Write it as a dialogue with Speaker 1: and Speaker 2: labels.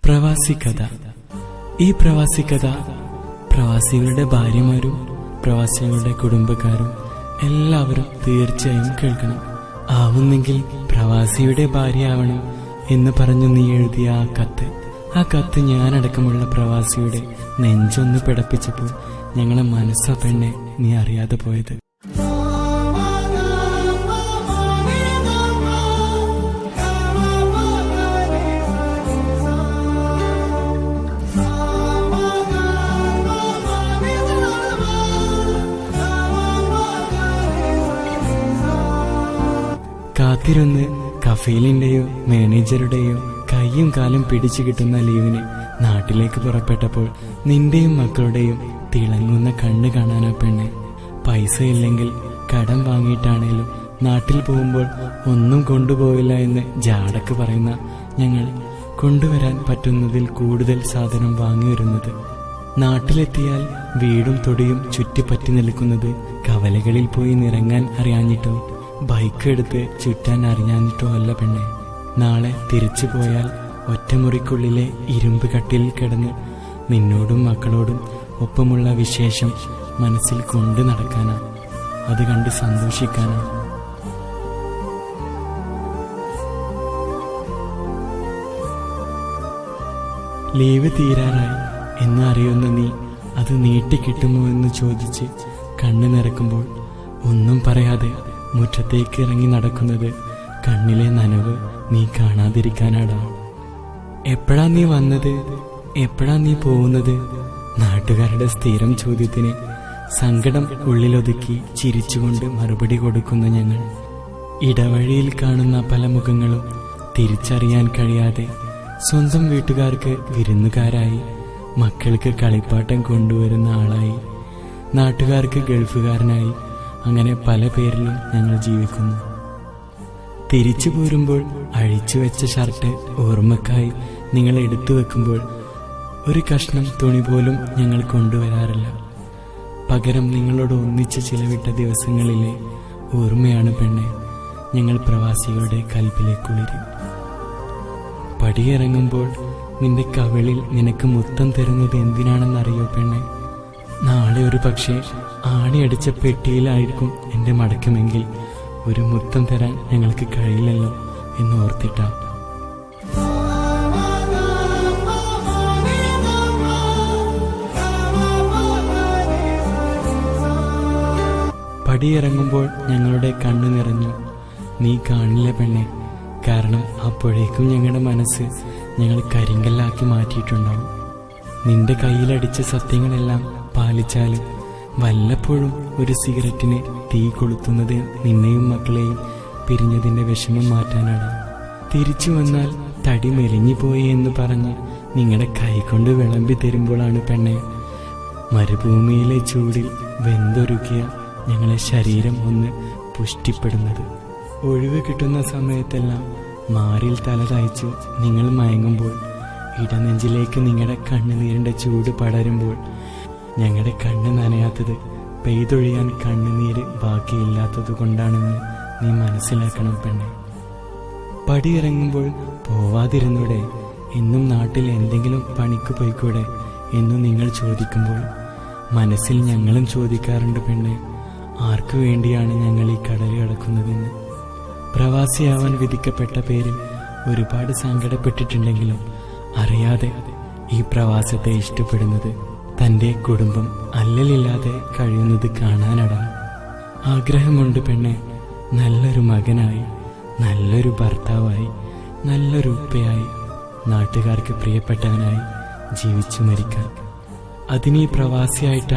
Speaker 1: പ്രവാസി കഥ. ഈ പ്രവാസി കഥ പ്രവാസികളുടെ ഭാര്യമാരും പ്രവാസികളുടെ കുടുംബക്കാരും എല്ലാവരും തീർച്ചയായും കേൾക്കണം. ആവുന്നെങ്കിൽ പ്രവാസിയുടെ ഭാര്യയാവണം എന്ന് പറഞ്ഞു നീ എഴുതിയ ആ കത്ത് ഞാനടക്കമുള്ള പ്രവാസിയുടെ നെഞ്ചൊന്ന് പിടപ്പിച്ചപ്പോൾ ഞങ്ങളെ മനസ്സാ പെണ്ണെ നീ അറിയാതെ പോയത്. കാത്തിരുന്ന് കഫീലിന്റെയോ മാനേജറുടെയോ കൈയും കാലും പിടിച്ചു കിട്ടുന്ന ലീവിന് നാട്ടിലേക്ക് പുറപ്പെട്ടപ്പോൾ നിന്റെയും മക്കളുടെയും തിളങ്ങുന്ന കണ്ണ് കാണാനോ പെണ്ണെ. പൈസ ഇല്ലെങ്കിൽ കടം വാങ്ങിയിട്ടാണേലും നാട്ടിൽ പോകുമ്പോൾ ഒന്നും കൊണ്ടുപോയില്ല എന്ന് ജാടക്ക് പറയുന്ന ഞങ്ങൾ കൊണ്ടുവരാൻ പറ്റുന്നതിൽ കൂടുതൽ സാധനം വാങ്ങി വരുന്നത്. നാട്ടിലെത്തിയാൽ വീടും തൊടിയും ചുറ്റിപ്പറ്റി നിൽക്കുന്നത് കവലകളിൽ പോയി നിറങ്ങാൻ അറിയാഞ്ഞിട്ടോ ബൈക്ക് എടുത്ത് ചുറ്റാൻ അറിയാഞ്ഞിട്ടോ അല്ല പെണ്ണെ. നാളെ തിരിച്ചു പോയാൽ ഒറ്റമുറിക്കുള്ളിലെ ഇരുമ്പ് കട്ടിലിൽ കിടന്ന് നിന്നോടും മക്കളോടും ഒപ്പമുള്ള വിശേഷം മനസ്സിൽ കൊണ്ടു നടക്കാനാ, അത് കണ്ട് സന്തോഷിക്കാനാ. ലീവ് തീരാറായി എന്ന് അറിയുന്ന നീ അത് നീട്ടിക്കിട്ടുമോ എന്ന് ചോദിച്ച് കണ്ണു നിറക്കുമ്പോൾ ഒന്നും പറയാതെ മുറ്റത്തേക്ക് ഇറങ്ങി നടക്കുന്നത് കണ്ണിലെ നനവ് നീ കാണാതിരിക്കാനാടാ. എപ്പോഴാ നീ വന്നത്, എപ്പോഴാ നീ പോകുന്നത്? നാട്ടുകാരുടെ സ്ഥിരം ചോദ്യത്തിന് സങ്കടം ഉള്ളിലൊതുക്കി ചിരിച്ചുകൊണ്ട് മറുപടി കൊടുക്കുന്ന ഞങ്ങൾ ഇടവഴിയിൽ കാണുന്ന പല മുഖങ്ങളും തിരിച്ചറിയാൻ കഴിയാതെ സ്വന്തം വീട്ടുകാർക്ക് വിരുന്നുകാരായി, മക്കൾക്ക് കളിപ്പാട്ടം കൊണ്ടുവരുന്ന ആളായി, നാട്ടുകാർക്ക് ഗൾഫുകാരനായി, അങ്ങനെ പല പേരിലും ഞങ്ങൾ ജീവിക്കുന്നു. തിരിച്ചു പോരുമ്പോൾ അഴിച്ചു വെച്ച ഷർട്ട് ഓർമ്മക്കായി നിങ്ങൾ എടുത്തു വെക്കുമ്പോൾ ഒരു കഷ്ണം തുണി പോലും ഞങ്ങൾ കൊണ്ടുവരാറില്ല. പകരം നിങ്ങളോട് ഒന്നിച്ച് ചിലവിട്ട ദിവസങ്ങളിലെ ഓർമ്മയാണ് പെണ്ണെ ഞങ്ങൾ പ്രവാസികളുടെ കൽബിലെ കുളിര്. പടിയിറങ്ങുമ്പോൾ നിന്റെ കവിളിൽ നിനക്ക് മുത്തം തരുന്നത് എന്തിനാണെന്നറിയോ പെണ്ണെ? നാളെ ഒരു പക്ഷേ ആണിയടിച്ച പെട്ടിയിലായിരിക്കും എന്റെ മടക്കമെങ്കിൽ ഒരു മുത്തം തരാൻ ഞങ്ങൾക്ക് കഴിയില്ലല്ലോ എന്ന് ഓർത്തിട്ടാ. പടിയിറങ്ങുമ്പോൾ ഞങ്ങളുടെ കണ്ണു നിറഞ്ഞു. നീ കാണില്ല പെണ്ണെ, കാരണം അപ്പോഴേക്കും ഞങ്ങളുടെ മനസ്സ് ഞങ്ങൾ കരിങ്കല്ലാക്കി മാറ്റിയിട്ടുണ്ടാവും. നിന്റെ കയ്യിലടിച്ച സത്യങ്ങളെല്ലാം പാലിച്ചാലും വല്ലപ്പോഴും ഒരു സിഗരറ്റിന് തീ കൊളുത്തുന്നത് നിന്നെയും മക്കളെയും പിരിഞ്ഞതിന്റെ വിഷമം മാറ്റാനാണ്. തിരിച്ചു വന്നാൽ തടി മെലിഞ്ഞുപോയി എന്ന് പറഞ്ഞ് നിങ്ങളുടെ കൈകൊണ്ട് വിളമ്പി തരുമ്പോഴാണ് പെണ്ണെ മരുഭൂമിയിലെ ചൂടിൽ വെന്തൊരുക്കിയ ഞങ്ങളെ ശരീരം ഒന്ന് പുഷ്ടിപ്പെടുന്നത്. ഒഴിവ് കിട്ടുന്ന സമയത്തെല്ലാം മാറിൽ തല തായ്ച്ചു നിങ്ങൾ മയങ്ങുമ്പോൾ ഇടനെഞ്ചിലേക്ക് നിങ്ങളുടെ കണ്ണുനീരിന്റെ ചൂട് പടരുമ്പോൾ ഞങ്ങളുടെ കണ്ണ് നനയാത്തത് പെയ്തൊഴിയാൻ കണ്ണുനീര് ബാക്കിയില്ലാത്തത് കൊണ്ടാണെന്ന് നീ മനസ്സിലാക്കണം പെണ്ണെ. പടിയിറങ്ങുമ്പോൾ പോവാതിരുന്നൂടെ, എന്നും നാട്ടിൽ എന്തെങ്കിലും പണിക്ക് പോയിക്കൂടെ എന്നു നിങ്ങൾ ചോദിക്കുമ്പോൾ മനസ്സിൽ ഞങ്ങളും ചോദിക്കാറുണ്ട് പെണ്ണെ, ആർക്കു വേണ്ടിയാണ് ഞങ്ങൾ ഈ കടൽ കടക്കുന്നതെന്ന്. പ്രവാസിയാവാൻ വിധിക്കപ്പെട്ട പേരിൽ ഒരുപാട് സങ്കടപ്പെട്ടിട്ടുണ്ടെങ്കിലും അറിയാതെ ഈ പ്രവാസത്തെ ഇഷ്ടപ്പെടുന്നത് തന്റെ കുടുംബം അല്ലലില്ലാതെ കഴിയുന്നത് കാണാനടാ. ആഗ്രഹമുണ്ട് പെണ്ണെ, നല്ലൊരു മകനായി, നല്ലൊരു ഭർത്താവായി, നല്ലൊരു ഉപ്പയായി, നാട്ടുകാർക്ക് പ്രിയപ്പെട്ടവനായി ജീവിച്ചു മരിക്കാൻ. അതിനീ പ്രവാസിയായിട്ടാണ്